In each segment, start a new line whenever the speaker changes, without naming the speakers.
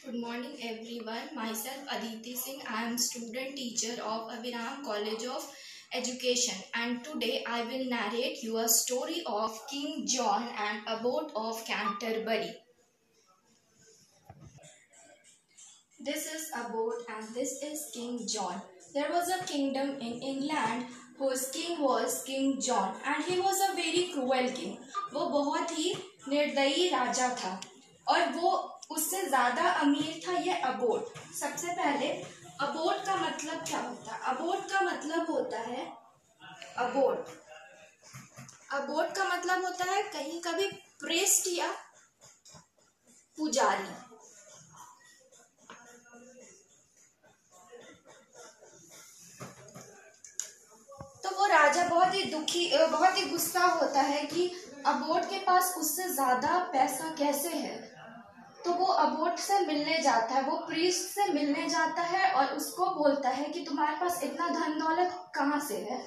Good morning everyone. Myself Aditi Singh. I am student teacher of Abhiram College of Education, and today I will narrate you a story of King John and Abbot of Canterbury. This is Abbot and this is King John. There was a kingdom in England whose king was King John and he was a very cruel king. वो बहुत ही निर्दयी राजा था और वो उससे ज़्यादा अमीर था ये अबोट। सबसे पहले अबोट का मतलब क्या होता है? अबोट का मतलब होता है अबोट अबोट का मतलब होता है कहीं कभी प्रीस्ट या पुजारी। तो वो राजा बहुत ही गुस्सा होता है कि अबोट के पास उससे ज्यादा पैसा कैसे है। तो वो अबोट से मिलने जाता है, वो प्रीस्ट से मिलने जाता है और उसको बोलता है कि तुम्हारे पास इतना धन दौलत कहाँ से है।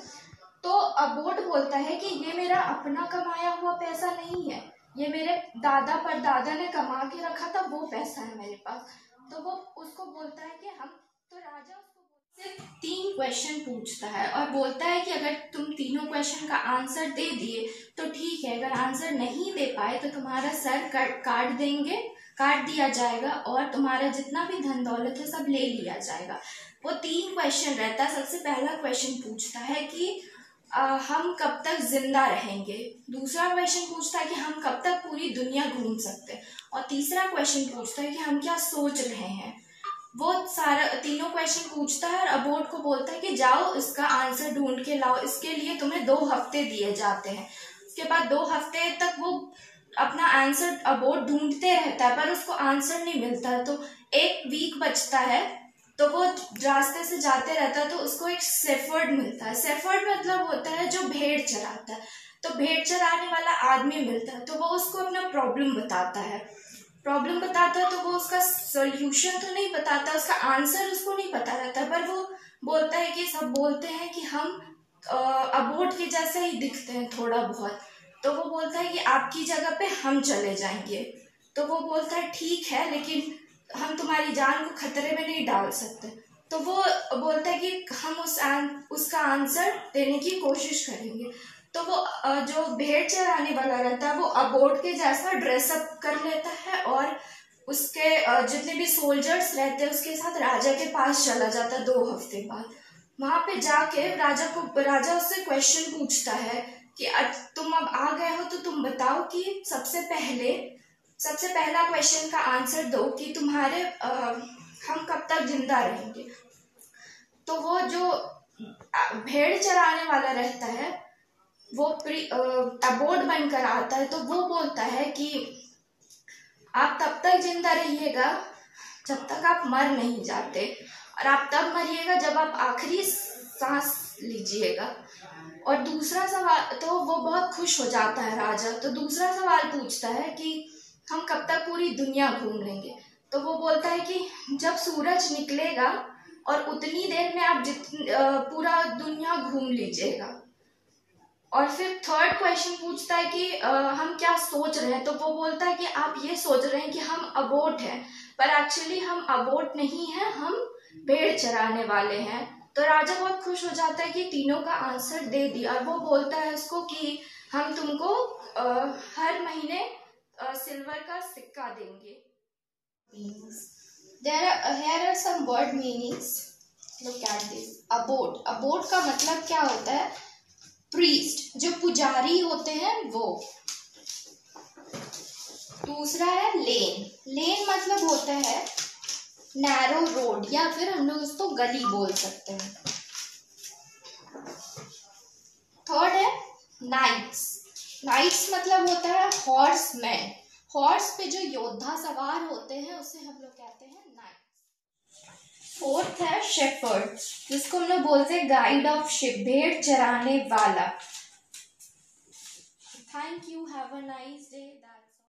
तो अबोट बोलता है कि ये मेरा अपना कमाया हुआ पैसा नहीं है, ये मेरे दादा परदादा ने कमा के रखा था, वो पैसा है मेरे पास। तो वो उसको बोलता है कि राजा उसको सिर्फ 3 क्वेश्चन पूछता है और बोलता है कि अगर तुम तीनों क्वेश्चन का आंसर दे दिए तो ठीक है, अगर आंसर नहीं दे पाए तो तुम्हारा सर काट दिया जाएगा और तुम्हारा जितना भी धन दौलत है सब ले लिया जाएगा। वो 3 क्वेश्चन रहता है। सबसे पहला क्वेश्चन पूछता है कि हम कब तक जिंदा रहेंगे। दूसरा क्वेश्चन पूछता है कि हम कब तक पूरी दुनिया घूम सकते हैं। और तीसरा क्वेश्चन पूछता है कि हम क्या सोच रहे हैं। वो सारा तीनों क्वेश्चन पूछता है और अबोट को बोलता है कि जाओ इसका आंसर ढूंढ के लाओ, इसके लिए तुम्हें 2 हफ्ते दिए जाते हैं। उसके बाद 2 हफ्ते तक वो अपना आंसर अबोट ढूंढते रहता है पर उसको आंसर नहीं मिलता है। तो 1 वीक बचता है, तो वो रास्ते से जाते रहता है तो उसको एक शेफर्ड मिलता है। शेफर्ड मतलब होता है जो भेड़ चराता है। तो भेड़ चराने वाला आदमी मिलता है, तो वो उसको अपना प्रॉब्लम बताता है तो वो उसका सॉल्यूशन तो नहीं बताता, उसका आंसर उसको नहीं पता रहता, पर वो बोलता है कि सब बोलते हैं कि हम अबोट के जैसे ही दिखते हैं थोड़ा बहुत। तो वो बोलता है कि आपकी जगह पे हम चले जाएंगे। तो वो बोलता है ठीक है, लेकिन हम तुम्हारी जान को खतरे में नहीं डाल सकते। तो वो बोलता है कि हम उसका आंसर देने की कोशिश करेंगे। तो वो जो भेड़ चराने वाला रहता है वो अबोट के जैसा ड्रेसअप कर लेता है और उसके जितने भी सोल्जर्स रहते हैं उसके साथ राजा के पास चला जाता है 2 हफ्ते बाद। वहां पे जाके राजा उससे क्वेश्चन पूछता है कि तुम अब आ गए हो तो तुम बताओ कि सबसे पहला क्वेश्चन का आंसर दो कि हम कब तक जिंदा रहेंगे। तो वो जो भेड़ चराने वाला रहता है वो अबोट बनकर आता है। तो वो बोलता है कि आप तब तक जिंदा रहिएगा जब तक आप मर नहीं जाते, और आप तब मरिएगा जब आप आखिरी सांस लीजिएगा। और दूसरा सवाल, तो वो बहुत खुश हो जाता है राजा। तो दूसरा सवाल पूछता है कि हम कब तक पूरी दुनिया घूम लेंगे। तो वो बोलता है कि जब सूरज निकलेगा और उतनी देर में आप पूरा दुनिया घूम लीजिएगा। और फिर थर्ड क्वेश्चन पूछता है कि हम क्या सोच रहे हैं। तो वो बोलता है कि आप ये सोच रहे हैं कि हम अबोट हैं, पर एक्चुअली हम अबोट नहीं हैं, हम भेड़ चराने वाले हैं। तो राजा बहुत खुश हो जाता है कि तीनों का आंसर दे दिया। और वो बोलता है उसको कि हम तुमको हर महीने सिल्वर का सिक्का देंगे। Here are some word meanings. Look at this. Abode का मतलब क्या होता है? प्रीस्ट, जो पुजारी होते हैं वो। दूसरा है लेन मतलब होता है नैरो रोड, या फिर हम लोग उसको गली बोल सकते हैं। थर्ड है नाइट्स मतलब होता है हॉर्समैन, हॉर्स पे जो योद्धा सवार होते हैं उसे हम लोग कहते हैं नाइट्स। फोर्थ है शेफर्ड, जिसको हम लोग बोलते हैं गाइड ऑफ शिप, भेड़ चराने वाला। Thank you, have a nice day.